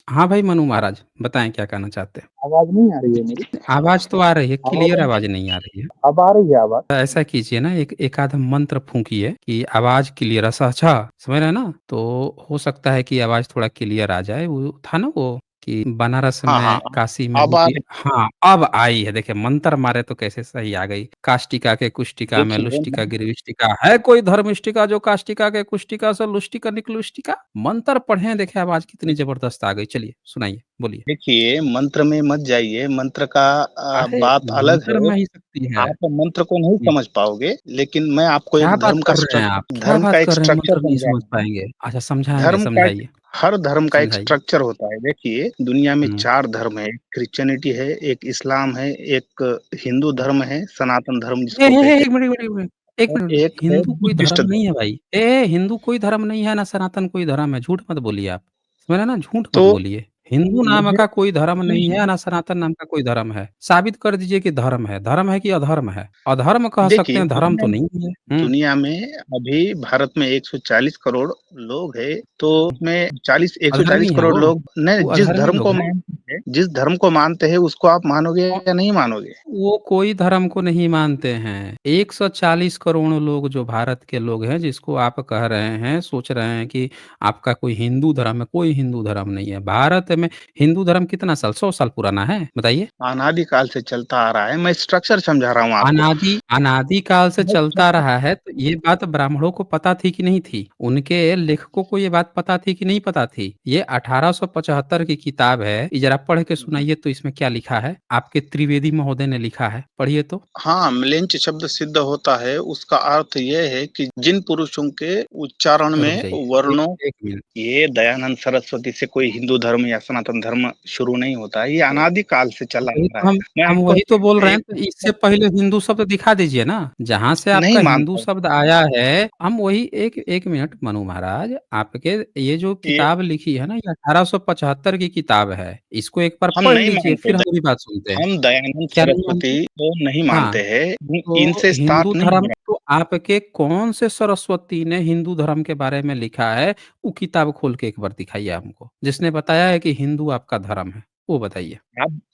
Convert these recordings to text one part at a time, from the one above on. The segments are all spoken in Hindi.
हाँ भाई मनु महाराज, बताएँ क्या कहना चाहते हैं? आवाज़ नहीं आ रही है मेरी? आवाज़ तो आ रही है, आवाज़ क्लियर आवाज़ नहीं आ रही है। अब आ रही है आवाज़? ऐसा कीजिए ना एक एक आध मंत्र फूँकिए कि आवाज़ क्लियर अच्छा समझ रहे हैं ना? तो हो सकता है कि आवाज़ थोड़ा क्लियर आ जाए। वो था ना वो कि बनारस हाँ, हाँ, में, हाँ। काशी में अब आ होती रही हाँ, अब आई है देखिए मंत्र मारे तो कैसे सही आ गई। काष्टिका के कुष्टिका में देखिए लुष्टिका गिरविष्टिका है कोई धर्मिष्टिका जो काष्टिका के कुष्टिका से लुष्टिका निकलुष्टिका। मंत्र पढ़े देखिए आवाज़ कितनी ज़बरदस्त आ गई। चलिए सुनाइए, बोलिए। देखिए, मंत्र में मत जाइए, मंत्र का अरे! बात अलग मंत्र है। में ही शक्ति है। आप मंत्र को नहीं हुँ। समझ पाओगे, लेकिन मैं आपको क्या एक बात कर रहे हैं आप? क्या धर्म का बात एक कर रहे हैं स्ट्रक्चर मंत्र नहीं समझा समझ रहा हूँ। पाएँगे? अच्छा समझाएँगे, धर्म का एक समझाइए, हर धर्म का एक समझाइए। स्ट्रक्चर होता है। देखिए, दुनिया में हुँ। 4 धर्म है, क्रिश्चियनिटी है, एक इस्लाम है, एक हिंदू धर्म है, सनातन धर्म जिसको कहते एक मिनट, एक मिनट, एक हैं और मिनट। एक है हिंदू कोई बुद्धिस्ट धर्म नहीं धर्म। है भाई। हिंदू कोई धर्म नहीं है, ना सनातन कोई धर्म है। झूठ मत बोलिए आप। समझ रहे हैं ना? झूठ तो मत बोलिए। हिंदू नाम मुझे का कोई धर्म नहीं है, नहीं ना सनातन नाम का कोई धर्म है। साबित कर दीजिए कि धर्म है। धर्म है कि अधर्म है? अधर्म कह सकते देखिए, हैं, धर्म तो नहीं है। हुँ। दुनिया में अभी भारत में 140 करोड़ लोग हैं, तो उसमें 40 140 अधर्मी है करोड़ वो। लोग नहीं वो जिस अधर्मी धर्म लोग को हैं। मानते हैं जिस धर्म को मानते हैं, उसको आप मानोगे या नहीं मानोगे? वो कोई धर्म को नहीं मानते हैं। 140 करोड़ लोग जो भारत के लोग हैं, जिसको आप कह रहे हैं, सोच रहे हैं कि आपका कोई हिंदू धर्म है, कोई हिंदू धर्म नहीं है। भारत में हिंदू धर्म कितना साल 100 साल पुराना है? बताइए? अनादिकाल से चलता आ रहा है, मैं स्ट्रक्चर समझा रहा हूँ आपको। अनादि अनादि काल से मैं चलता स्ट्रक्चर रहा है, तो ये बात ब्राह्मणों को पता थी कि नहीं थी? उनके लेखकों को ये बात पता थी कि नहीं पता थी? ये 1875 की किताब है, ये ज़रा पढ़ के सुनाइए तो इसमें क्या लिखा है? आपके त्रिवेदी महोदय ने लिखा है, पढ़िए तो। हाँ, म्लेच्छ शब्द सिद्ध होता है, उसका अर्थ ये है कि जिन पुरुषों के उच्चारण रुक में जाइए, एक वर्णों एक मिनट। ये दयानंद सरस्वती से कोई हिंदू धर्म या सनातन धर्म शुरू नहीं होता है, ये अनादिकाल से चला वही आ रहा तो है। मैं हम आपको वही तो बोल रहे हैं, एक तो इससे पहले हिंदू शब्द दिखा दीजिए ना। जहाँ से नहीं आपका हिंदू मानता हूँ, शब्द आया है, हम वही एक एक मिनट मनु महाराज, आपके ये जो ये किताब लिखी है ना, ये 1875 की किताब है। इसको एक बार हम पढ़ नहीं लीजिए, मानते फिर हम अगली बात सुनते हैं। हम दयानंद क्या नहीं सरस्वती मानते? को नहीं हाँ, मानते हैं, तो इनसे हिंदू स्टार्ट नहीं धर्म हो रहा। तो आपके कौन से सरस्वती ने हिंदू धर्म के बारे में लिखा है, वो किताब खोल के एक बार दिखाइए हमको। जिसने बताया है कि हिंदू आपका धर्म है, वो बताइए।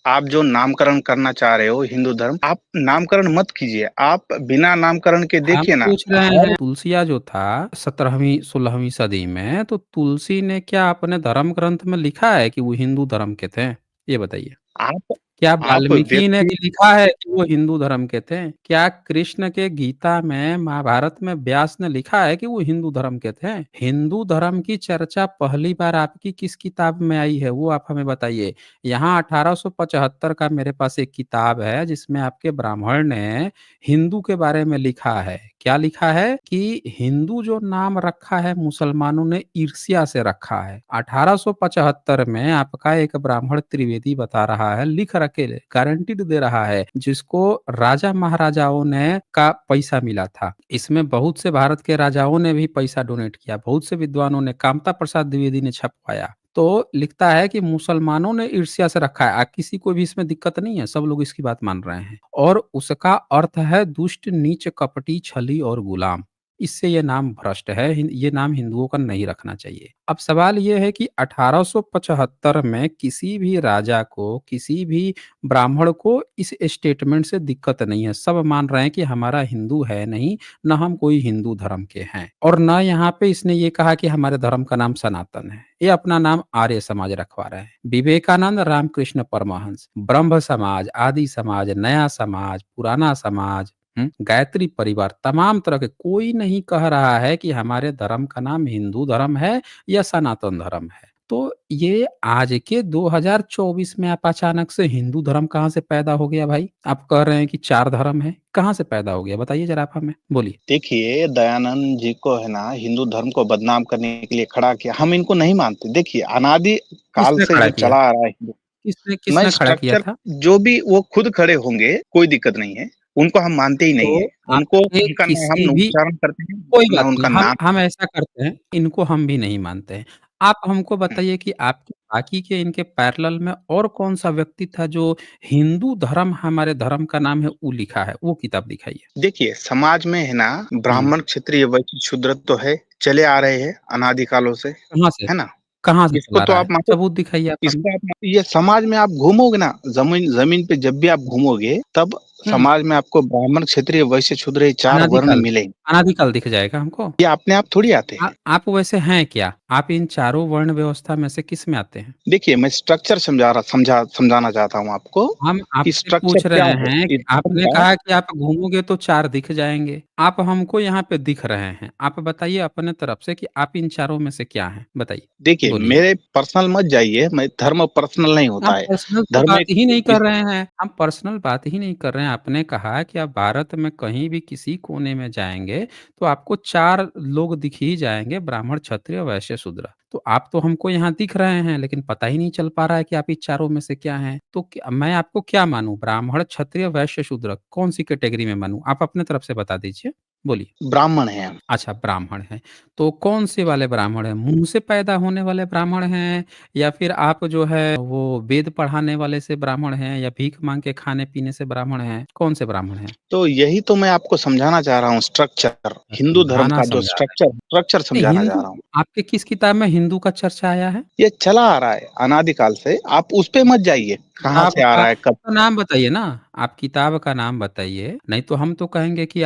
आप जो नामकरण करना चाह रहे हो हिंदू धर्म, आप नामकरण मत कीजिए, आप बिना नामकरण के हम देखिए ना, पूछ रहे हर हैं तुलसिया जो था 17वीं 16वीं सदी में, तो तुलसी ने क्या अपने धर्म ग्रंथ में लिखा है कि वो हिंदू धर्म के थे? ये बताइए। आप क्या आप वाल्मीकि ने व्यक्ति भी लिखा है कि वो हिंदू धर्म के थे? क्या कृष्ण के गीता में, महाभारत में व्यास ने लिखा है कि वो हिंदू धर्म के थे? हिंदू धर्म की चर्चा पहली बार आपकी किस किताब में आई है, वो आप हमें बताइए। यहाँ 1875 का मेरे पास एक किताब है, जिसमें आपके ब्राह्मण ने हिंदू के बारे में लिखा है। क्या लिखा है कि हिंदू जो नाम रखा है, मुसलमानों ने ईर्ष्या से रखा है। 1875 में आपका एक ब्राह्मण त्रिवेदी बता रहा है, लिख रखे गारंटीड दे रहा है, जिसको राजा महाराजाओं ने का पैसा मिला था। इसमें बहुत से भारत के राजाओं ने भी पैसा डोनेट किया, बहुत से विद्वानों ने, कामता प्रसाद द्विवेदी ने छपवाया। तो लिखता है कि मुसलमानों ने ईर्ष्या से रखा है। किसी को भी इसमें दिक्कत नहीं है, सब लोग इसकी बात मान रहे हैं। और उसका अर्थ है दुष्ट, नीच, कपटी, छली और गुलाम। इससे ये नाम भ्रष्ट है, ये नाम हिंदुओं का नहीं रखना चाहिए। अब सवाल ये है कि 1875 में किसी भी राजा को, किसी भी ब्राह्मण को इस स्टेटमेंट से दिक्कत नहीं है। सब मान रहे हैं कि हमारा हिंदू है नहीं, ना हम कोई हिंदू धर्म के हैं, और ना यहाँ पे इसने ये कहा कि हमारे धर्म का नाम सनातन है। ये अपना नाम आर्य समाज रखवा रहे हैं। विवेकानंद, रामकृष्ण परमहंस, ब्रह्म समाज, आदि समाज, नया समाज, पुराना समाज, गायत्री परिवार, तमाम तरह के, कोई नहीं कह रहा है कि हमारे धर्म का नाम हिंदू धर्म है या सनातन धर्म है। तो ये आज के 2024 में आप अचानक से हिंदू धर्म कहाँ से पैदा हो गया भाई? आप कह रहे हैं कि 4 धर्म है, कहाँ से पैदा हो गया? बताइए ज़रा आप हमें, बोलिए। देखिए, दयानंद जी को है ना हिंदू धर्म को बदनाम करने के लिए खड़ा किया, हम इनको नहीं मानते। देखिए, अनादि काल किसने से खड़ा जो किया? चला आ रहा है हिंदू किसने मैं किसने खड़ा किया स्ट्रक्चर था? जो भी वो खुद खड़े होंगे, कोई दिक्कत नहीं है, उनको हम मानते ही नहीं तो है। उनको आपके उनका ना हम किसी भी उच्चारण करते हैं, कोई ना बात नहीं, उनका नाम हम ऐसा करते हैं, इनको हम भी नहीं मानते हैं। आप हमको बताइए कि आपके बाकी के इनके पैरेलल में और कौन-सा व्यक्ति था जो हिंदू धर्म हमारे धर्म का नाम है वो लिखा है, वो किताब दिखाइए। देखिए, समाज में है ना हुँ, ब्राह्मण, क्षत्रिय, वैश्य, शूद्र तो है, चले आ रहे हैं अनादि कालों से, कहाँ से? है ना? कहाँ से इसको चला तो रहा है? आप मानो, सबूत दिखाइए आप हमें। इसको आप ये समाज में आप घूमोगे ना, ज़मीन ज़मीन पे जब भी आप घूमोगे, तब हुँ, समाज में आपको ब्राह्मण, क्षत्रिय, वैश्य, शूद्र ये 4 वर्ण अनादिकाल मिलेंगे। अनादिकाल दिख जाएगा हमको। ये अपने आप थोड़ी आते हैं। आप वैसे हैं क्या? आप इन चारों वर्ण व्यवस्था में से किस में आते हैं? देखिए, मैं स्ट्रक्चर समझाना चाहता हूँ आपको हम कि आपसे स्ट्रक्चर पूछ क्या रहे है। हैं इस कि धर्म आपने का कहा कि आप घूमोगे तो 4 दिख जाएँगे। आप हमको यहाँ पे दिख रहे हैं। आप बताइए अपने तरफ से कि आप इन चारों में से क्या हैं? बताइए, देखिए, बोलिए। मेरे पर्सनल मत जाइए, मैं धर्म पर्सनल नहीं हम होता है। पर्सनल तो धर्म बात एक ही नहीं कर इस रहे हैं, हम पर्सनल बात ही नहीं कर रहे हैं। आपने कहा कि आप भारत में कहीं भी किसी कोने में जाएँगे, तो आपको 4 लोग दिख ही जाएँगे, ब्राह्मण, क्षत्रिय, वैश्य, शूद्र। तो आप तो हमको यहाँ दिख रहे हैं, लेकिन पता ही नहीं चल पा रहा है कि आप इस चारों में से क्या हैं। तो क्या मैं आपको क्या मानूँ? ब्राह्मण, क्षत्रिय, वैश्य, शूद्र कौन-सी कैटेगरी में मानूँ? आप अपने तरफ से बता दीजिए, बोलिए। ब्राह्मण हैं हम। अच्छा, ब्राह्मण हैं। तो कौन-से वाले ब्राह्मण हैं? मुँह से पैदा होने वाले ब्राह्मण हैं या फिर आप जो है वो वेद पढ़ाने वाले से ब्राह्मण हैं या भीख माँग के खाने-पीने से ब्राह्मण हैं? कौन से ब्राह्मण हैं? तो यही तो मैं आपको समझाना चाह रहा हूँ, स्ट्रक्चर, हिंदू धर्म समझाना का जो समझा रहे स्ट्रक्चर हैं। नहीं, समझाना चाह हिंदू रहा हूँ। आपके किस किताब में हिंदू का चर्चा आया है? ये चला आ रहा है अनादिकाल से, आप उस पे मत जाइए, कहाँ किताब से आ का रहा है, कब। तो नाम बताइए ना, आप किताब का नाम बताइए, नहीं तो हम तो कहेंगे कि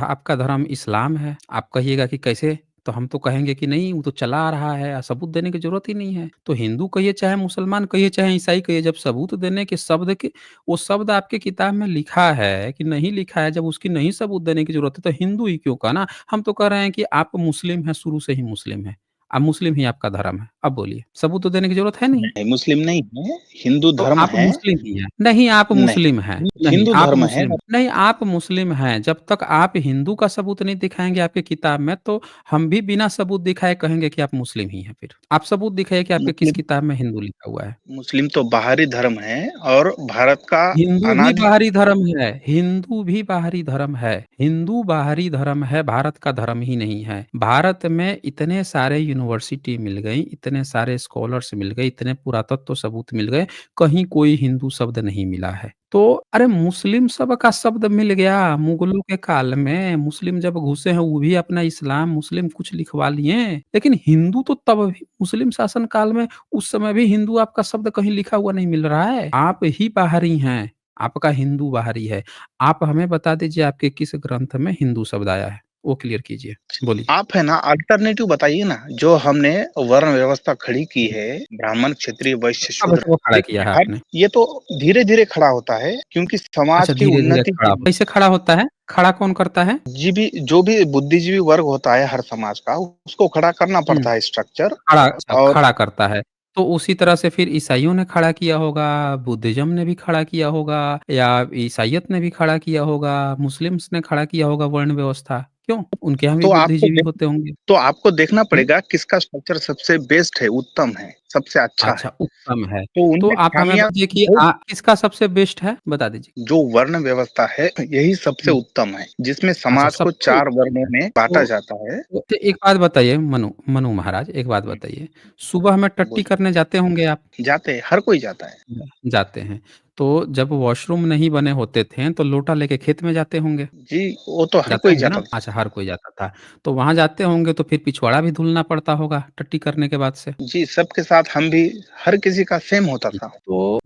आपका धर्म इस्लाम है। आप कहिएगा कि कैसे? तो हम तो कहेंगे कि नहीं वो तो चला आ रहा है, सबूत देने की ज़रूरत ही नहीं है। तो हिंदू कहिए चाहे मुसलमान कहिए चाहे ईसाई कहिए, जब सबूत देने के शब्द के वो शब्द आपके किताब में लिखा है कि नहीं लिखा है, जब उसकी नहीं सबूत देने की ज़रूरत है तो हिंदू ही क्यों कहना? हम तो कह रहे हैं कि आप मुस्लिम हैं, शुरू से ही मुस्लिम हैं। अब मुस्लिम ही आपका धर्म है। अब बोलिए, सबूत तो देने की ज़रूरत है नहीं? नहीं, मुस्लिम नहीं है, हिंदू तो धर्म आप है। मुस्लिम ही हैं। नहीं, आप मुस्लिम हैं। नहीं, नहीं, हिंदू आप धर्म है। मुस्लिम नहीं, आप मुस्लिम हैं। जब तक आप हिंदू का सबूत नहीं दिखाएँगे आपकी किताब में, तो हम भी बिना सबूत दिखाए कहेंगे कि आप मुस्लिम ही हैं फिर। आप सबूत दिखाइए कि आपके किस मुस्लिम किताब में हिंदू लिखा हुआ है। मुस्लिम तो बाहरी धर्म है और भारत का हिंदू भी अनादि बाहरी धर्म है, हिंदू भी बाहरी धर्म है। हिंदू बाहरी धर्म है, भारत का धर्म ही नहीं है। भारत में इतने सारे यूनिवर्सिटी मिल गई, इतने सारे स्कॉलर्स मिल गए, इतने पुरातत्व सबूत मिल गए, कहीं कोई हिंदू शब्द नहीं मिला है। तो अरे मुस्लिम सब का शब्द मिल गया, मुगलों के काल में मुस्लिम जब घुसे हैं वो भी अपना इस्लाम, मुस्लिम कुछ लिखवा लिए। लेकिन हिंदू तो तब भी मुस्लिम शासन काल में उस समय भी हिंदू आपका शब्द कहीं लिखा हुआ नहीं मिल रहा है। आप ही बाहरी हैं, आपका हिंदू बाहरी है। आप हमें बता दीजिए आपके किस ग्रंथ में हिंदू शब्द आया है? वो क्लियर कीजिए। बोलिए। आप है ना अल्टरनेटिव बताइए ना, जो हमने वर्ण व्यवस्था खड़ी की है, ब्राह्मण, क्षत्रिय, वैश्य, कब शूद्र। से वो खड़ा किया देखिए है हर आपने? ये तो धीरे-धीरे खड़ा होता है, क्योंकि अच्छा समाज की धीरे-धीरे उन्नति खड़ा के हो लिए कैसे खड़ा होता है? खड़ा कौन करता है? जो भी बुद्धिजीवी वर्ग होता है हर समाज का, उसको खड़ा करना हुँ। पड़ता है स्ट्रक्चर। अच्छा, और खड़ा करता है। तो उसी तरह से फिर ईसाइयों ने खड़ा किया होगा, बुद्धिज़्म ने भी खड़ा किया होगा या ईसाइयत ने भी खड़ा किया होगा, मुस्लिम्स ने खड़ा किया होगा वर्ण व्यवस्था। क्यों? उनके यहाँ भी तो बुद्धिजीवी होते होंगे। आपको देखना हुँ? पड़ेगा किसका स्ट्रक्चर सबसे बेस्ट है, उत्तम है, सबसे अच्छा है। अच्छा, उत्तम है। तो तो उनमें आप हमें खामियाँ बताइए कि बहुत। किसका सबसे बेस्ट है? बता दीजिए। जो वर्ण व्यवस्था है, यही सबसे हुँ। उत्तम है, जिसमें अच्छा समाज को सबसे 4 उत्तम वर्णों है। में बाँटा तो जाता है। तो एक बात बताइए मनु मनु महाराज एक बात हुँ, बताइए, सुबह में टट्टी बोलिए। करने जाते होंगे आप? जाते हैं, हर कोई जाता है। जाते हैं। तो जब वॉशरूम नहीं बने होते थे, तो लोटा लेके खेत में जाते होंगे? जी, वो तो हर जाते कोई होंगे ना? जाता था। अच्छा, हर कोई जाता था। तो वहाँ जाते होंगे तो फिर पिछवाड़ा भी धुलना पड़ता होगा टट्टी करने के बाद से? जी, सबके साथ हम भी, हर किसी का सेम होता था।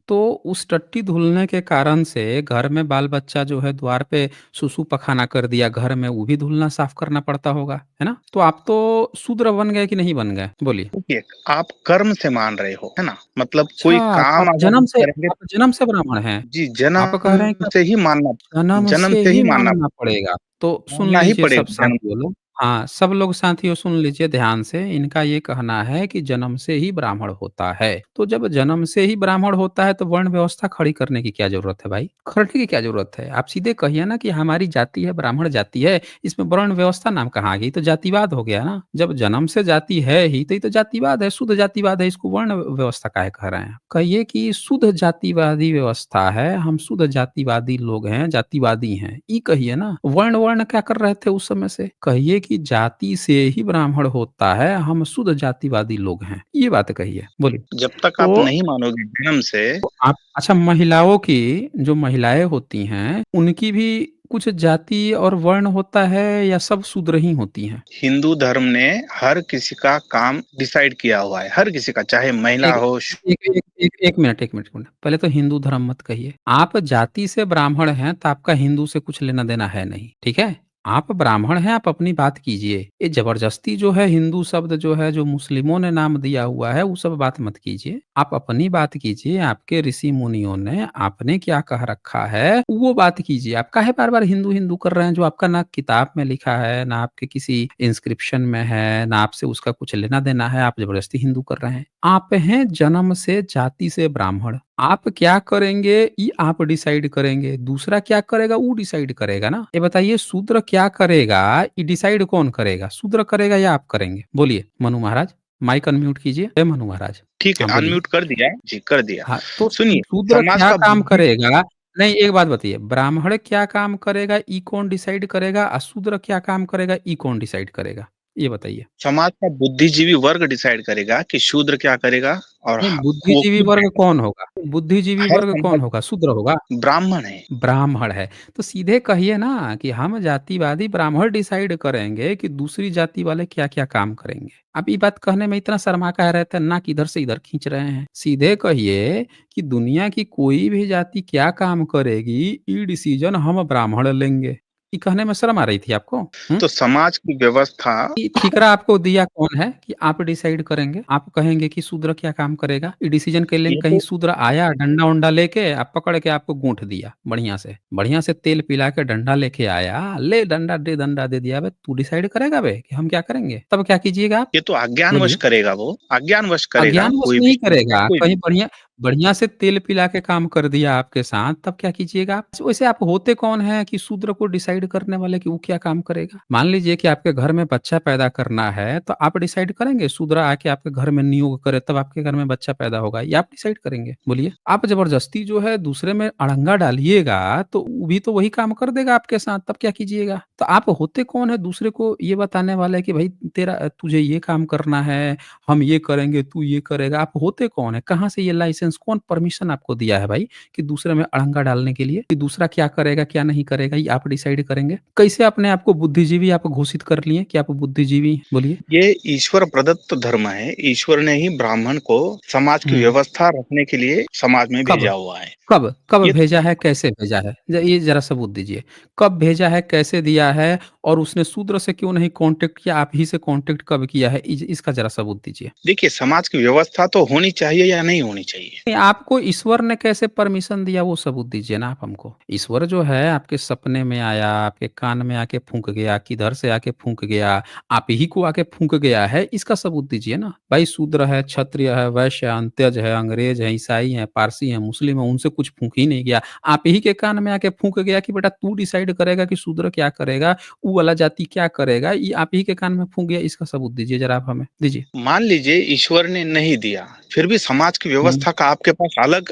तो उस टट्टी धुलने के कारण से घर में बाल-बच्चा जो है द्वार पे सुसु पखाना कर दिया घर में, वो भी धुलना साफ करना पड़ता होगा, है ना? तो आप तो शूद्र बन गए कि नहीं बन गए? बोलिए। देखिए, आप कर्म से मान रहे हो, है ना? मतलब कोई अच्छा, तो काम अगर आप करेंगे। आप जन्म से ब्राह्मण हैं? जी, आप कह रहे हैं कि जन्म जन्म से से ही ही मानना पड़ेगा। तो सुन मानना ही लीजिए सब पड़ेगा जन्म। साथियों लोग हाँ, सब लोग साथियों सुन लीजिए ध्यान से, इनका ये कहना है कि जन्म से ही ब्राह्मण होता है। तो जब जन्म से ही ब्राह्मण होता है तो वर्ण व्यवस्था खड़ी करने की क्या ज़रूरत है भाई? करने की क्या ज़रूरत है? आप सीधे कहिए ना कि हमारी जाति है, ब्राह्मण जाति है, इसमें वर्ण व्यवस्था नाम कहाँ आ गई? तो जातिवाद हो गया ना। जब जन्म से जाति है ही तो ये तो जातिवाद है, शुद्ध जातिवाद है, इसको वर्ण व्यवस्था काहे कह रहे हैं? कहिए कि शुद्ध जातिवादी व्यवस्था है, हम शुद्ध जातिवादी लोग हैं, जातिवादी हैं, ये कहिए ना। वर्ण वर्ण क्या कर रहे थे उस समय से? कहिए कि जाति से ही ब्राह्मण होता है, हम शुद्ध जातिवादी लोग हैं, ये बात कहिए। बोलिए। जब तक आप तो नहीं मानोगे जन्म से। आप अच्छा महिलाओं की जो महिलाएँ होती हैं, उनकी भी कुछ जाति और वर्ण होता है या सब शूद्र ही होती हैं? हिंदू धर्म ने हर किसी का काम डिसाइड किया हुआ है, हर किसी का, चाहे महिला एक हो। एक एक एक एक मिनट, 1 मिनट, 1 मिनट। पहले तो हिंदू धर्म मत कहिए। आप जाति से ब्राह्मण हैं, तो आपका हिंदू से कुछ लेना-देना है नहीं, ठीक है? आप ब्राह्मण हैं, आप अपनी बात कीजिए। ये ज़बरदस्ती जो है हिंदू शब्द जो है, जो मुस्लिमों ने नाम दिया हुआ है, वो सब बात मत कीजिए। आप अपनी बात कीजिए, आपके ऋषि-मुनियों ने आपने क्या कह रखा है, वो बात कीजिए। आप काहे बार-बार हिंदू-हिंदू कर रहे हैं, जो आपका ना किताब में लिखा है, ना आपके किसी इंस्क्रिप्शन में है, ना आपसे उसका कुछ लेना-देना है, आप ज़बरदस्ती हिंदू कर रहे हैं। आप हैं जन्म से जाति से ब्राह्मण। आप क्या करेंगे ये आप डिसाइड करेंगे, दूसरा क्या करेगा वो डिसाइड करेगा ना। ये बताइए शूद्र क्या करेगा ये डिसाइड कौन करेगा? शूद्र करेगा या आप करेंगे? बोलिए मनु महाराज, माइक अनम्यूट कीजिए। ए मनु महाराज, ठीक है, हाँ बोलिए। अनम्यूट कर दिया जी, कर दिया। हाँ, तो सुनिए, शूद्र समाज क्या का काम बुद्धि करेगा? नहीं, एक बात बताइए, ब्राह्मण क्या काम करेगा ये कौन डिसाइड करेगा? और शूद्र क्या काम करेगा ये कौन डिसाइड करेगा? ये बताइए। समाज का बुद्धिजीवी वर्ग डिसाइड करेगा कि शूद्र क्या करेगा, और नहीं, वो बुद्धिजीवी खुद क्या वर्ग करेगा। कौन होगा? बुद्धिजीवी हर वर्ग कौन संपत्ति होगा? शूद्र होगा? ब्राह्मण है। ब्राह्मण है। तो सीधे कहिए ना कि हम जातिवादी ब्राह्मण डिसाइड करेंगे कि दूसरी जाति वाले क्या-क्या काम करेंगे। आप ये बात कहने में इतना शर्मा काहे रहते हैं, नाक इधर से इधर खींच रहे हैं। सीधे कहिए कि दुनिया की कोई भी जाति क्या काम करेगी, ये डिसीजन हम ब्राह्मण लेंगे। ये कहने में शर्म आ रही थी आपको? हुँ? तो समाज की व्यवस्था ये ठीकरा आपको दिया कौन है कि आप डिसाइड करेंगे? आप कहेंगे कि शूद्र क्या काम करेगा? ये डिसीजन के लिए ये कहीं तो शूद्र आया डंडा-वंडा लेके पकड़ के आपको गूँथ दिया बढ़िया से। बढ़िया से तेल पिला के डंडा लेके आया, ले डंडा दे दिया बे तू डिसाइड करेगा बे कि हम क्या करेंगे? तब क्या कीजिएगा आप? ये तो अज्ञानवश बोलिए। करेगा वो, अज्ञानवश करेगा अज्ञानवश कोई भी नहीं समाज का करेगा, कोई कहीं भी। बढ़िया बढ़िया से तेल पिला के काम कर दिया आपके साथ, तब क्या कीजिएगा आप? वैसे आप होते कौन हैं कि शूद्र को डिसाइड करने वाले कि वो क्या काम करेगा? मान लीजिए कि आपके घर में बच्चा पैदा करना है, तो आप डिसाइड करेंगे शूद्र आके आपके घर में नियोग करे तब आपके घर में बच्चा पैदा होगा, ये आप डिसाइड करेंगे? बोलिए। आप ज़बरदस्ती जो है दूसरे में अड़ंगा डालिएगा, तो वो भी तो वही काम कर देगा आपके साथ, तब क्या कीजिएगा? तो आप होते कौन हैं दूसरे को ये बताने वाले कि भई तेरा तुझे ये काम करना है, हम ये करेंगे, तू ये करेगा, आप होते कौन हैं? कहाँ से ये लाइसेंस कौन परमिशन आपको दिया है भाई कि दूसरे में अड़ंगा डालने के लिए? कि दूसरा क्या करेगा, क्या नहीं करेगा, ये आप डिसाइड करेंगे? कैसे अपने आप को बुद्धिजीवी आप घोषित कर लिए कि आप बुद्धिजीवी हैं? बोलिए? ये ईश्वर प्रदत्त धर्म है। ईश्वर ने ही ब्राह्मण को समाज की हुँ। व्यवस्था रखने के लिए समाज में कब? भेजा हुआ है। कब ये भेजा है, कैसे भेजा है? ये ज़रा सबूत दीजिए। कब भेजा है, कैसे दिया है और उसने शूद्र से क्यों नहीं कॉन्टैक्ट किया, आप ही से कॉन्टैक्ट कब किया है? इसका ज़रा सबूत दीजिए। देखिए, समाज की व्यवस्था तो होनी चाहिए या नहीं होनी चाहिए। नहीं, आपको ईश्वर ने कैसे परमिशन दिया वो सबूत दीजिए ना आप हमको। ईश्वर जो है आपके सपने में आया, आपके कान में आके फूँक गया, किधर से आके फूँक गया, आप ही को आके फूँक गया है, इसका सबूत दीजिए ना। भाई शूद्र है, क्षत्रिय है, वैश्य है, अंत्यज है, अंग्रेज है, ईसाई है, पारसी है, मुस्लिम है, उनसे कुछ फूँक ही नहीं गया। आप ही के कान में आके फूँक गया कि बेटा तू डिसाइड करेगा कि शूद्र क्या करेगा, वो वाला जाति क्या करेगा, ये आप ही के कान में फूँक गया, इसका सबूत दीजिए ज़रा आप हमें, दीजिए। मान लीजिए ईश्वर ने नहीं दिया, फिर भी समाज की हुँ। व्यवस्था का आपके पास अलग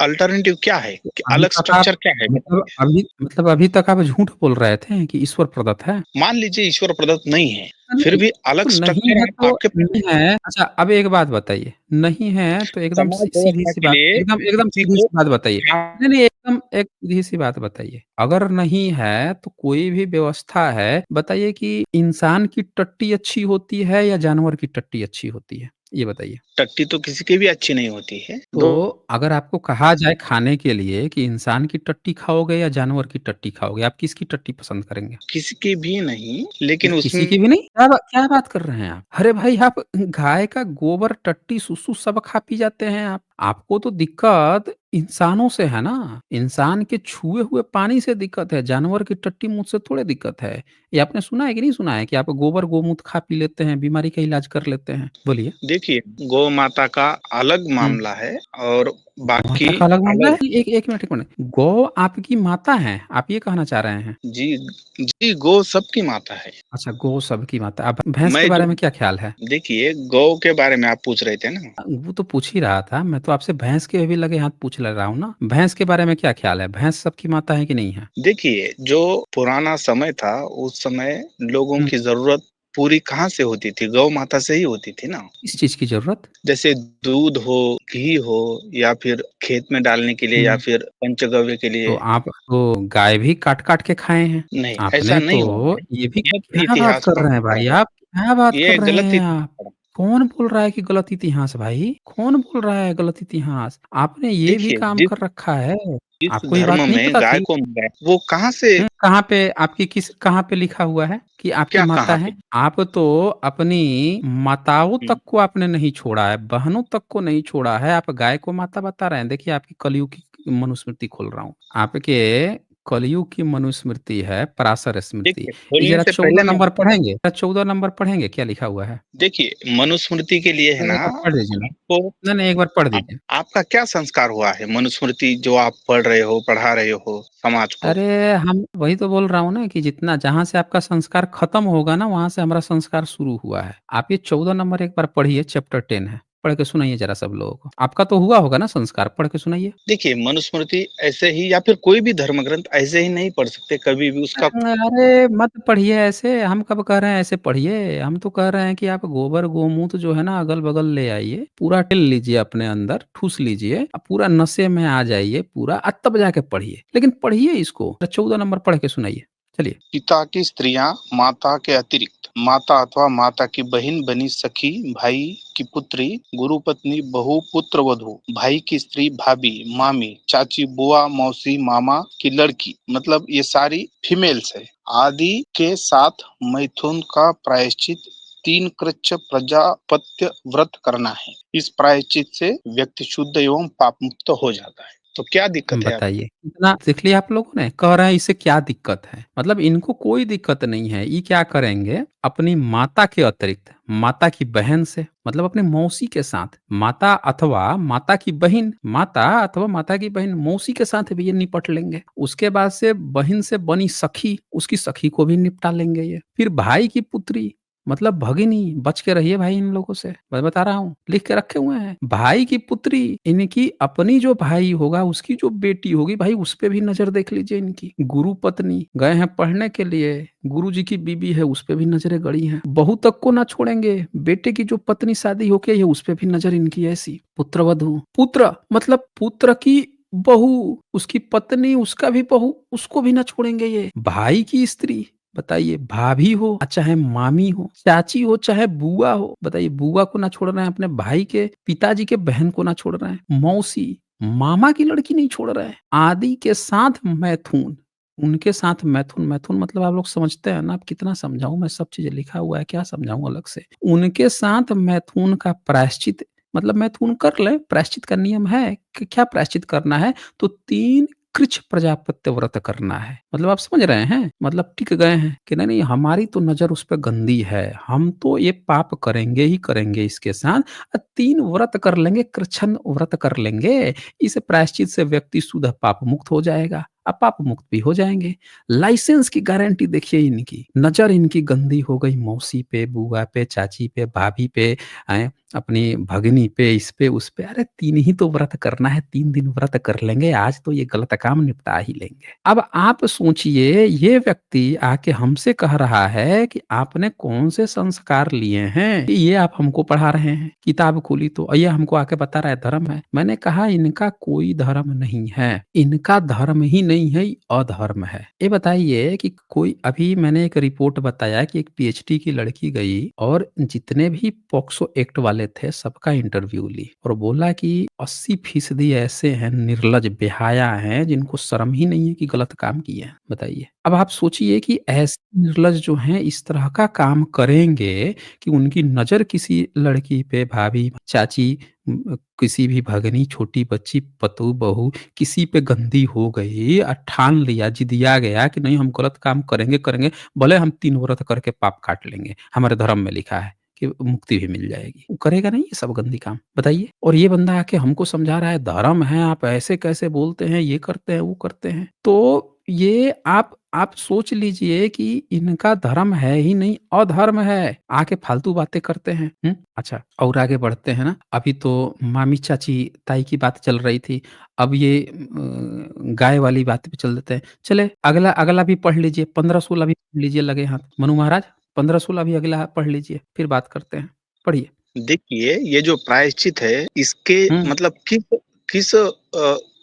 अल्टरनेटिव क्या है? कि अभी अलग तक आप स्ट्रक्चर क्या है, बताइए? अभी तक आप झूठ बोल रहे थे कि ईश्वर प्रदत्त है? मान लीजिए ईश्वर प्रदत्त नहीं है, फिर नहीं, भी अलग तो नहीं स्ट्रक्चर है आप तो आपके पास नहीं है। अच्छा अब एक बात बताइए, नहीं है तो एकदम समाज व्यवस्था सीधी-सी के बात लिए एकदम एकदम किसी को सीधी-सी बात बताइए। हाँ, नहीं, नहीं एकदम एक सीधी-सी बात बताइए। अगर नहीं है तो कोई भी व्यवस्था है, बताइए कि इंसान की टट्टी अच्छी होती है या जानवर की टट्टी अच्छी होती है? ये बताइए। टट्टी तो किसी की भी अच्छी नहीं होती है। तो अगर आपको कहा जाए खाने के लिए कि इंसान की टट्टी खाओगे या जानवर की टट्टी खाओगे, आप किसकी टट्टी पसंद करेंगे? किसी की भी नहीं, लेकिन किसी उसमें की भी नहीं? क्या बात कर रहे हैं आप? अरे भाई आप गाय का गोबर, टट्टी, सुसु सब खा पी जाते हैं आप। आपको तो दिक्कत इंसानों से है ना, इंसान के छुए हुए पानी से दिक्कत है, जानवर की टट्टी मुँह से थोड़े दिक्कत है। ये आपने सुना है कि नहीं सुना है कि आप गोबर, गोमूत्र खा पी लेते हैं, बीमारी का इलाज कर लेते हैं? बोलिए। देखिए, गौ माता का अलग हुँ। मामला है और गौ बाकी माता का अलग मामला अलग है? एक मिनट। गौ आपकी माता है, आप ये कहना चाह रहे हैं? जी, जी, गौ सबकी माता है। अच्छा, गौ सबकी माता। अब भैंस के मैं जो बारे में क्या ख़्याल है? देखिए, गौ के बारे में आप पूछ रहे थे ना? वो तो पूछ ही रहा था, मैं तो आपसे भैंस के भी लगे हाथ पूछ ले रहा हूँ ना। भैंस के बारे में क्या ख़्याल है? भैंस सबकी माता है कि नहीं है? देखिए, जो पुराना समय था, उस समय लोगों हुँ। की ज़रूरत पूरी कहाँ से होती थी? गौ माता से ही होती थी ना। किस चीज़ की ज़रूरत? जैसे दूध हो, घी हो या फिर खेत में डालने के लिए या हुँ। फिर पंचगव्य के तो लिए। आप तो गाय भी काट-काट के खाए हैं। नहीं, ऐसा आपने नहीं हुआ तो है। ये भी ये क्या बात इतिहास कर रहे हैं पढ़ा भाई है। आप? क्या बात कर ये रहे गलत हैं इतिहास आप? पढ़ा। कौन बोल रहा है कि गलत इतिहास भाई? कौन बोल रहा है गलत इतिहास? आपने ये भी देखिए, काम जिस कर रखा है। जिस आपको ये धर्म बात नहीं में पता गाय थी? को मारा वो कहाँ से कहाँ पे आपकी किस कहाँ पे लिखा हुआ है कि आपकी क्या माता कहाँ है? पे? आप तो अपनी माताओं हुँ, तक को आपने नहीं छोड़ा है, बहनों तक को नहीं छोड़ा है, आप गाय को माता बता रहे हैं। देखिए आपकी कलयुग की मनुस्मृति खोल रहा हूँ। आपके कलयुग की मनुस्मृति है पराशर स्मृति। देखिए, ये खोलने ज़रा से 14 पहले मैं नंबर बताता हूँ। पढ़ेंगे? ज़रा 14 नंबर पढ़ेंगे क्या लिखा हुआ है? देखिए, मनुस्मृति के लिए है एक ना, बार पढ़ लीजिए ना। आपको नहीं, नहीं एक बार पढ़ आप दीजिए। आपका क्या संस्कार हुआ है? मनुस्मृति जो आप पढ़ रहे हो, पढ़ा रहे हो समाज को। अरे! हम वही तो बोल रहा हूँ ना कि जितना जहाँ से आपका संस्कार खत्म होगा ना, वहाँ से हमारा संस्कार शुरू हुआ है। आप ये 14 नंबर एक बार पढ़िए, चैप्टर 10 है। पढ़ के सुनाइए ज़रा सब लोगों को। आपका तो हुआ होगा ना संस्कार, पढ़ के सुनाइए। देखिए, मनुस्मृति ऐसे ही या फिर कोई भी धर्म ग्रंथ ऐसे ही नहीं पढ़ सकते, कभी भी उसका अरे! मत पढ़िए ऐसे, हम कब कह रहे हैं ऐसे पढ़िए। हम तो कह रहे हैं कि आप गोबर, गोमूत्र जो है ना अगल-बगल ले आइए, पूरा टेल लीजिए अपने अंदर, ठूँस लीजिए, पूरा नशे में आ जाइए पूरा तब जाके पढ़िए। लेकिन पढ़िए इसको। 14 नंबर पढ़ के सुनाइए। चलिए। पिता की स्त्रियाँ माता के अतिरिक्त माता अथवा माता की बहन बनी सखी, भाई की पुत्री, गुरु पत्नी, बहू, पुत्र वधू, भाई की स्त्री, भाभी, मामी, चाची, बुआ, मौसी, मामा की लड़की, मतलब ये सारी फीमेल्स है, आदि के साथ मैथुन का प्रायश्चित 3 कृच्छ प्रजापत्य व्रत करना है। इस प्रायश्चित से व्यक्ति शुद्ध एवं पाप मुक्त हो जाता है। तो क्या दिक्कत है आपको? बताइए, इतना देख लिया आप लोगों ने? कह रहे हैं इससे क्या दिक्कत है? मतलब इनको कोई दिक्कत नहीं है, ये क्या करेंगे अपनी माता के अतिरिक्त, माता की बहन से मतलब अपनी मौसी के साथ, माता अथवा माता की बहिन, माता अथवा माता की बहन मौसी के साथ भी ये निपट लेंगे। उसके बाद से बहिन से बनी सखी, उसकी सखी को भी निपटा लेंगे ये। फिर भाई की पुत्री मतलब भगिनी, बच के रहिए भाई इन लोगों से, मैं बता रहा हूँ, लिख के रखे हुए हैं। भाई की पुत्री, इनकी अपनी जो भाई होगा, उसकी जो बेटी होगी, भाई उस पे भी नज़र देख लीजिए इनकी। गुरु पत्नी, गए हैं पढ़ने के लिए, गुरुजी की बीवी है, उस पे भी नज़रें गड़ी हैं। बहू तक को ना छोड़ेंगे, बेटे की जो पत्नी शादी होके आई है, उस पे भी नज़र इनकी ऐसी। पुत्रवधू, पुत्र मतलब पुत्र की बहू, उसकी पत्नी, उसका भी बहू, उसको भी ना छोड़ेंगे ये। भाई की स्त्री, बताइए भाभी हो चाहे मामी हो, चाची हो चाहे बुआ हो, बताइए बुआ को ना छोड़ रहे हैं, अपने भाई के पिताजी के बहन को ना छोड़ रहे हैं, मौसी, मामा की लड़की नहीं छोड़ रहे हैं, आदि के साथ मैथुन, उनके साथ मैथुन, मैथुन मतलब आप लोग समझते हैं ना, अब कितना समझाऊँ मैं, सब चीज़ें लिखा हुआ है, क्या समझाऊँ अलग से। उनके साथ मैथुन का प्रायश्चित मतलब मैथुन कर लें, प्रायश्चित का नियम है कि क्या प्रायश्चित करना है, तो 3 कृच्छ प्रजापत्य व्रत करना है। मतलब आप समझ रहे हैं? मतलब टिक गए हैं कि नहीं, नहीं हमारी तो नज़र उस पे गंदी है। हम तो ये पाप करेंगे ही करेंगे इसके साथ 3 व्रत कर लेंगे, कृच्छ्न व्रत कर लेंगे। इस प्रायश्चित से व्यक्ति शुद्ध पाप मुक्त हो जाएगा। पाप मुक्त भी हो जाएँगे। लाइसेंस की गारंटी देखिए इनकी। नज़र इनकी गंदी हो गई मौसी पे, बुआ पे, चाची पे, भाभी पे, हैं? अपनी भगिनी पे, इस पे, उस पे। अरे 3 ही तो व्रत करना है, 3 दिन व्रत कर लेंगे, आज तो ये गलत काम निपटा ही लेंगे। अब आप सोचिए ये व्यक्ति आके हमसे कह रहा है कि आपने कौन से संस्कार लिए हैं, कि ये आप हमको पढ़ा रहे हैं। किताब खोली तो ये हमको आके बता रहा है धर्म है। मैंने कहा इनका कोई धर्म नहीं है, इनका धर्म ही नहीं है, ये अधर्म है। ये बताइए कि कोई अभी मैंने एक रिपोर्ट बताया कि एक पीएचडी की लड़की गई और जितने भी पॉक्सो एक्ट वाले थे सबका इंटरव्यू ली और बोला कि 80% ऐसे हैं निर्लज बेहया हैं जिनको शर्म ही नहीं है कि गलत काम किए हैं। बताइए। अब आप सोचिए कि ऐसे निर्लज जो हैं इस तरह का काम करेंगे कि उनकी नज़र किसी लड़की पे, भाभी, चाची, किसी भी भगनी, छोटी बच्ची, पतोह, बहू किसी पे गंदी हो गई ठान लिया, जिदिया गया कि नहीं हम गलत काम करेंगे, करेंगे, भले हम 3 व्रत करके पाप काट लेंगे, हमारे धर्म में लिखा है कि मुक्ति भी मिल जाएगी। वो करेगा नहीं ये सब गंदी काम, बताइए? और ये बंदा आके हमको समझा रहा है धर्म है, आप ऐसे कैसे बोलते हैं, ये करते हैं, वो करते हैं। तो ये आप सोच लीजिए कि इनका धर्म है ही नहीं, अधर्म है। आके फालतू बातें करते हैं। अच्छा और आगे बढ़ते हैं ना, अभी तो मामी, चाची, ताई की बात चल रही थी। अब ये गाय वाली बात पे चल देते हैं। चले अगला अगला भी पढ़ लीजिए, 15-16 भी पढ़ लीजिए लगे हाथ। मनु महाराज 15-16 भी अगला पढ़ लीजिए, फिर बात करते हैं। पढ़िए। देखिए, ये जो प्रायश्चित है, इसके हुँ, मतलब किस किस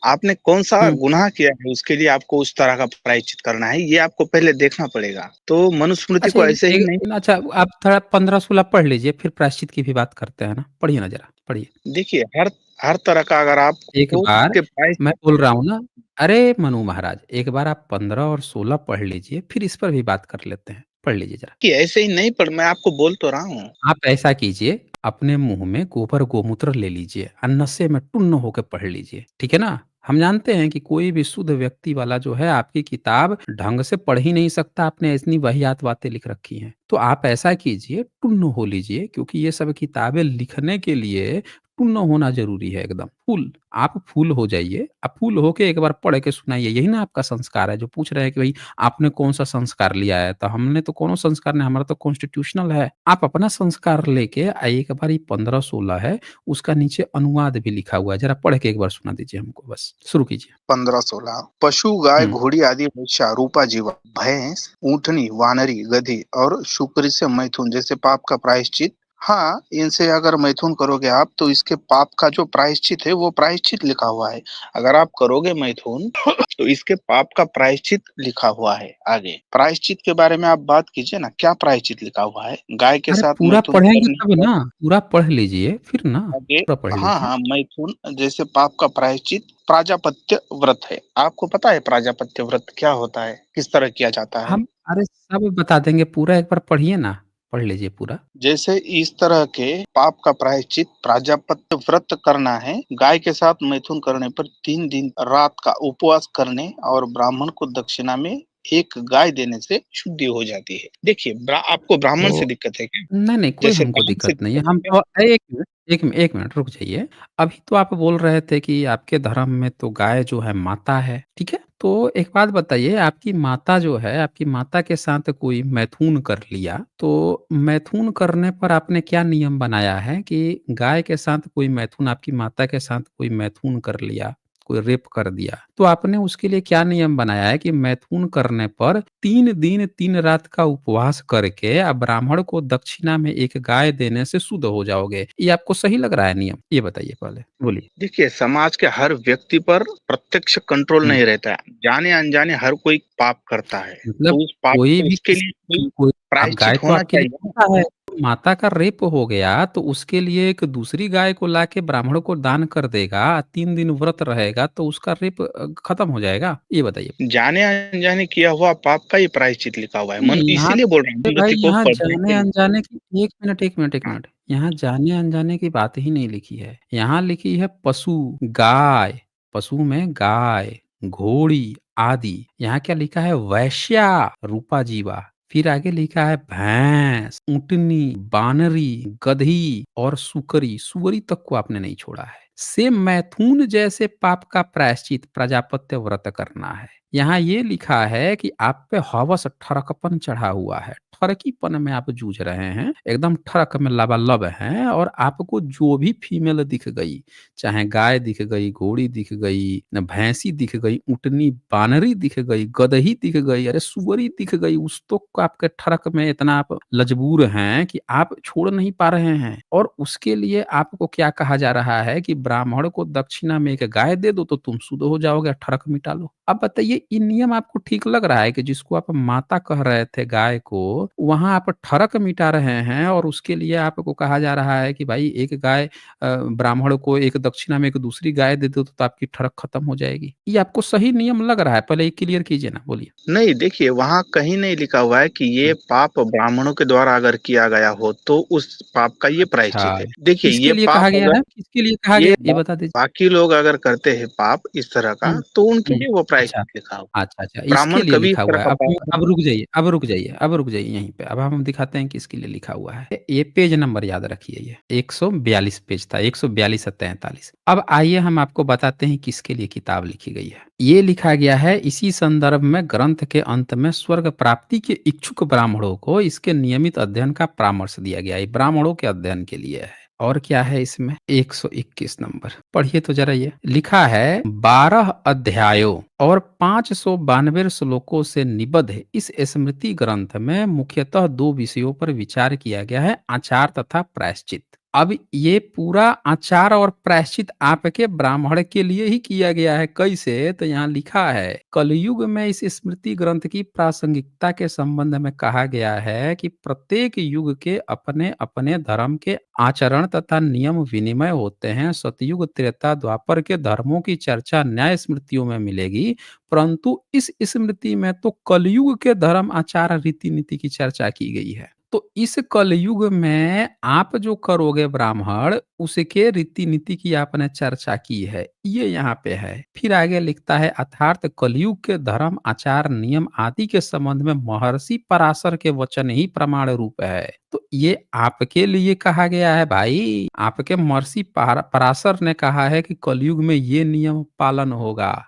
आपने कौन-सा हुँ। गुनाह किया है, उसके लिए आपको उस तरह का प्रायश्चित करना है, ये आपको पहले देखना पड़ेगा। तो मनुस्मृति अच्छा को ऐसे ही नहीं अच्छा आप थोड़ा 15-16 पढ़ लीजिए, फिर प्रायश्चित की भी बात करते हैं ना। पढ़िए ना ज़रा, पढ़िए। देखिए, हर हर तरह का अगर एक आपको बार उसके मैं प्रायश्चित बोल रहा हूँ ना, अरे मनु महाराज, एक बार आप 15 और 16 पढ़ लीजिए, फिर इस पर भी बात कर लेते हैं। पढ़ लीजिए ज़रा। कि ऐसे ही नहीं मैं आपको बोल तो रहा हूँ। आप ऐसा कीजिए, अपने मुँह में गोबर गोमूत्र ले लीजिए और नशे में टुन्न होके पढ़ लीजिए, ठीक है ना? हम जानते हैं कि कोई भी शुद्ध व्यक्ति वाला जो है आपकी किताब ढंग से पढ़ ही नहीं सकता, आपने इतनी वाहियात बातें लिख रखी हैं। तो आप ऐसा कीजिए, टुन्न हो लीजिए क्योंकि ये सब किताबें लिखने के लिए टुन्न होना ज़रूरी है एकदम, फुल। आप फुल हो जाइए, आप फुल होके एक बार पढ़ के सुनाइए, यही ना आपका संस्कार है? जो पूछ रहे हैं कि भई आपने कौन-सा संस्कार लिया है? तो हमने तो कोनो संस्कार नहीं, हमारा तो कॉन्स्टिट्यूशनल है। आप अपना संस्कार लेके एक बार ये 15-16 है, उसका नीचे अनुवाद भी लिखा हुआ है। ज़रा पढ़ के एक बार सुना दीजिए हमको बस। शुरू कीजिए। 15-16 पशु, गाय, हुँ। घोड़ी आदि वैश्या, रूपा जीवा, भैंस, ऊँटनी, वानरी, गधी और शुक्र से मैथुन जैसे पाप का प्रायश्चित। हाँ, इनसे अगर मैथुन करोगे आप तो इसके पाप का जो प्रायश्चित है वो प्रायश्चित लिखा हुआ है। अगर आप करोगे मैथुन तो इसके पाप का प्रायश्चित लिखा हुआ है आगे। प्रायश्चित के बारे में आप बात कीजिए ना, क्या प्रायश्चित लिखा हुआ है? गाय के अरे साथ पूरा मैथुन पढ़ेंगे करने तब पर ना, पूरा पढ़ लीजिए फिर ना, आगे पूरा पढ़ हाँ, लीजिए। हाँ, मैथुन जैसे पाप का प्रायश्चित प्राजापत्य व्रत है। आपको पता है प्राजापत्य व्रत क्या होता है? किस तरह किया जाता है? हम अरे सब बता देंगे, पूरा एक बार पढ़िए ना, पढ़ लीजिए पूरा। जैसे इस तरह के पाप का प्रायश्चित प्राजापत्य व्रत करना है, गाय के साथ मैथुन करने पर 3 दिन रात का उपवास करने और ब्राह्मण को दक्षिणा में 1 गाय देने से शुद्धि हो जाती है। देखिए आपको ब्राह्मण से तो दिक्कत है क्या? नहीं, नहीं, कोई जैसे हमको दान से दिक्कत नहीं है। दिक्कत है हम क्या? तो 1 मिनट रुक जाइए। अभी तो आप बोल रहे थे कि आपके धर्म में तो गाय जो है माता है, ठीक है? तो एक बात बताइए, आपकी माता जो है, आपकी माता के साथ कोई मैथुन कर लिया, तो मैथुन करने पर आपने क्या नियम बनाया है कि गाय के साथ कोई मैथुन, आपकी माता के साथ कोई मैथुन कर लिया, कोई रेप कर दिया, तो आपने उसके लिए क्या नियम बनाया है कि मैथुन करने पर 3 दिन 3 रात का उपवास करके आप ब्राह्मण को दक्षिणा में 1 गाय देने से शुद्ध हो जाओगे। ये आपको सही लग रहा है नियम? ये बताइए पहले? बोलिए। देखिए, समाज के हर व्यक्ति पर प्रत्यक्ष कंट्रोल हुँ, नहीं रहता है। जाने-अनजाने हर कोई पाप करता है। मतलब तो उस पाप कोई को भी उसके किसी लिए कोई कोई अब गाय प्रायश्चित तो होना आपके लिए चाहिए ना। माता है। माता का रेप हो गया तो उसके लिए एक दूसरी गाय को लाके ब्राह्मण को दान कर देगा, 3 दिन व्रत रहेगा तो उसका रेप खत्म हो जाएगा? ये बताइए? जाने-अनजाने किया हुआ पाप का ही प्रायश्चित लिखा हुआ है। नहीं, मन यहाँ इसीलिए बोल रहा हूँ अरे भाई मनुस्मृति को यहाँ पढ़ने के लिए। जाने-अनजाने की 1 मिनट, 1 मिनट, 1 हाँ, मिनट। यहाँ जाने-अनजाने की बात ही नहीं लिखी है। यहाँ लिखी है पशु, गाय, पशु में गाय, घोड़ी आदि। यहाँ क्या लिखा है वैश्या, रूपा जीवा। फिर आगे लिखा है भैंस, ऊँटनी, बानरी, गधी और सुकरी। सुअरी तक को आपने नहीं छोड़ा है। सेम मैथुन जैसे पाप का प्रायश्चित प्रजापत्य व्रत करना है। यहाँ ये लिखा है कि आप पे हवस ठरकपन चढ़ा हुआ है, ठरकीपन में आप जूझ रहे हैं, एकदम ठरक में लबालब हैं और आपको जो भी फीमेल दिख गई, चाहे गाय दिख गई, घोड़ी दिख गई, न भैंसी दिख गई, ऊँटनी, बानरी दिख गई, गदही दिख गई, अरे सुअरी दिख गई, उस तो आपके ठरक में इतना आप लजबूर हैं कि आप छोड़ नहीं पा रहे हैं और उसके लिए आपको क्या कहा जा रहा है कि ब्राह्मण को दक्षिणा में 1 गाय दे दो तो तुम शुद्ध हो जाओगे, ठरक मिटा लो। अब बताइए ये नियम आपको ठीक लग रहा है कि जिसको आप माता कह रहे थे गाय को, वहाँ आप ठरक मिटा रहे हैं और उसके लिए आपको कहा जा रहा है कि भाई 1 गाय ब्राह्मण को 1 दक्षिणा में 1 दूसरी गाय दे दो तो आपकी ठरक खत्म हो जाएगी। ये आपको सही नियम लग रहा है? पहले ये क्लियर कीजिए ना, बोलिए। नहीं देखिए वहाँ कहीं नहीं लिखा हुआ है कि ये हुँ। पाप ब्राह्मणों के द्वारा अगर किया गया हो तो उस पाप का ये अच्छा, प्रायश्चित है। देखिए किसके ये लिए कहा पाप गया अगर है? किसके लिए कहा ये गया? ये बा बता दीजिए। बाकी लोग अगर करते हैं पाप इस तरह का हुँ, तो उनके हुँ। लिए वो अच्छा। प्रायश्चित लिखा हुआ अच्छा, अच्छा, है। इसके ब्राह्मण लिए कभी इस लिखा तरह हुआ है। का पाप नहीं अब रुक करते। जाइए अब रुक जाइए अब रुक जाइए यहीं पे। अब हम दिखाते हैं कि इसके लिए लिखा हुआ है। ये पेज नंबर याद रखिए ये, 142 पेज था, 142 से 43। अब आइए हम आपको बताते हैं किसके लिए किताब लिखी गई है। ये लिखा गया है इसी संदर्भ में ग्रंथ के अंत में स्वर्ग प्राप्ति के इच्छुक ब्राह्मणों को इसके नियमित अध्ययन का परामर्श दिया गया है। ये ब्राह्मणों के अध्ययन के लिए है। और क्या है इसमें? 121 नंबर। पढ़िए तो ज़रा ये। लिखा है 12 अध्यायों और 592 श्लोकों से निबद्ध इस स्मृति ग्रंथ में मुख्यतः 2 विषयों पर विचार किया गया है, आचार तथा प्रायश्चित। अब ये पूरा आचार और प्रायश्चित आपके ब्राह्मण के लिए ही किया गया है। कैसे? तो यहाँ लिखा है, कलयुग में इस स्मृति ग्रंथ की प्रासंगिकता के संबंध में कहा गया है कि प्रत्येक युग के अपने अपने धर्म के आचरण तथा नियम विनिमय होते हैं। सतयुग, त्रेता, द्वापर के धर्मों की चर्चा न्याय स्मृतियों में मिलेगी, परंतु इस स्मृति में तो कलयुग के धर्म, आचार, रीति नीति की चर्चा की गई है। तो इस कलयुग में आप जो करोगे ब्राह्मण, उसके रीति नीति की आपने चर्चा की है, ये यहाँ पे है। फिर आगे लिखता है, अर्थात कलयुग के धर्म, आचार, नियम आदि के संबंध में महर्षि पराशर के वचन ही प्रमाण रूप है। तो ये आपके लिए कहा गया है भाई। आपके महर्षि पराशर ने कहा है कि कलयुग में ये नियम पालन होगा।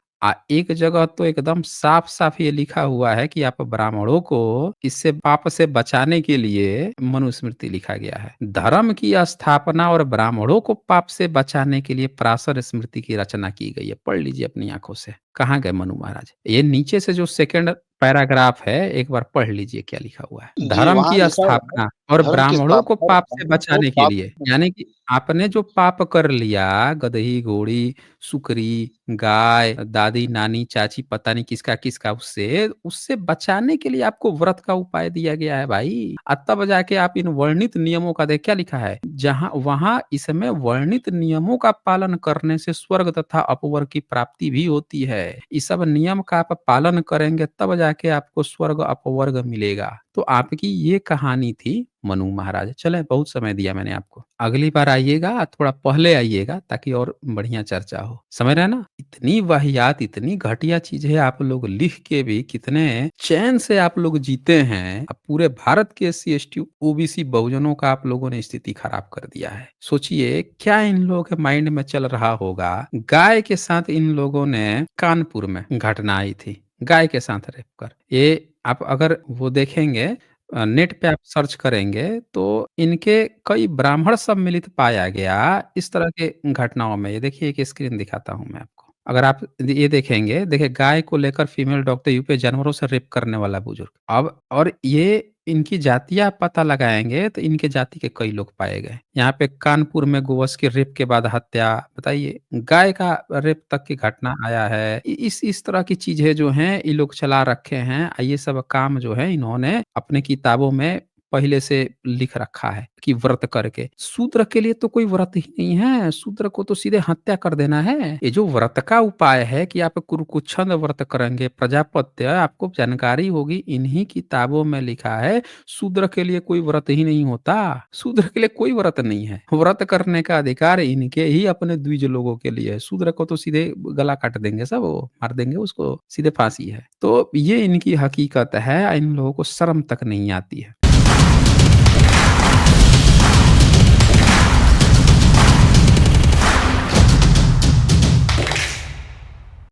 एक जगह तो एकदम साफ-साफ ये लिखा हुआ है कि आप ब्राह्मणों को इससे पाप से बचाने के लिए मनुस्मृति लिखा गया है। धर्म की स्थापना और ब्राह्मणों को पाप से बचाने के लिए पराशर स्मृति की रचना की गई है। पढ़ लीजिए अपनी आँखों से। कहाँ गए मनु महाराज? ये नीचे से जो सेकंड पैराग्राफ है, एक बार पढ़ लीजिए क्या लिखा हुआ है। जी, धर्म वहाँ की लिखा हुआ है, स्थापना और धर्म की ब्राह्मणों को स्थापना और पाप से ब्राह्मणों को बचाने के पाप लिए, यानी कि आपने जो पाप कर लिया, गदही, घोड़ी, सुकरी, गाय, दादी, नानी, चाची, पता नहीं किसका-किसका, उससे उससे बचाने के लिए आपको व्रत का उपाय दिया गया है भाई। तब जाके आप इन वर्णित नियमों का देख क्या लिखा है, जहाँ वहाँ इसमें वर्णित नियमों का पालन करने से स्वर्ग तथा अपवर्ग की प्राप्ति भी होती है। इस सब नियम का आप पालन करेंगे तब जाके आपको स्वर्ग अपवर्ग मिलेगा। तो आपकी ये कहानी थी मनु महाराज। चलें, बहुत समय दिया मैंने आपको। अगली बार आइएगा, थोड़ा पहले आइएगा ताकि और बढ़िया चर्चा हो। समझ रहे हैं ना? इतनी वाहियात, इतनी घटिया चीज़ें आप लोग लिख के भी कितने चैन से आप लोग जीते हैं। अब पूरे भारत के एससी, एसटी, ओबीसी बहुजनों का आप लोगों ने स्थिति खराब कर दिया है। सोचिए क्या इन लोगों के माइंड में चल रहा होगा। गाय के साथ इन लोगों ने कानपुर में घटना आई थी। गाय के साथ रेप कर। ये आप अगर वो देखेंगे, नेट पे आप सर्च करेंगे तो इनके कई ब्राह्मण सम्मिलित पाया गया इस तरह के घटनाओं में। ये देखिए, एक स्क्रीन दिखाता हूँ मैं आपको। अगर आप ये देखेंगे, देखिए गाय को लेकर फीमेल डॉक्टर यूपी जानवरों से रेप करने वाला बुजुर्ग। अब और ये इनकी जातियाँ पता लगाएँगे तो इनके जाति के कई लोग पाए गए। यहाँ पे कानपुर में गोवंश के रेप के बाद हत्या, बताइए, गाय का रेप तक की घटना आया है। इस तरह की चीज़ें जो हैं ये लोग चला रखे हैं। ये सब काम जो है इन्होंने अपनी किताबों में पहले से लिख रखा है कि व्रत करके। शूद्र के लिए तो कोई व्रत ही नहीं है, शूद्र को तो सीधे हत्या कर देना है। ये जो व्रत का उपाय है कि आप कुरुकुछंद व्रत करेंगे, प्रजापत्य, आपको जानकारी होगी, इन्हीं किताबों में लिखा है शूद्र के लिए कोई व्रत ही नहीं होता। शूद्र के लिए कोई व्रत नहीं है। व्रत करने का अधिकार इनके ही अपने द्विज लोगों के लिए है। शूद्र को तो सीधे गला काट देंगे सब, वो मार देंगे उसको, सीधे फांसी है। तो ये इनकी हकीकत है, इन लोगों को शर्म तक नहीं आती है।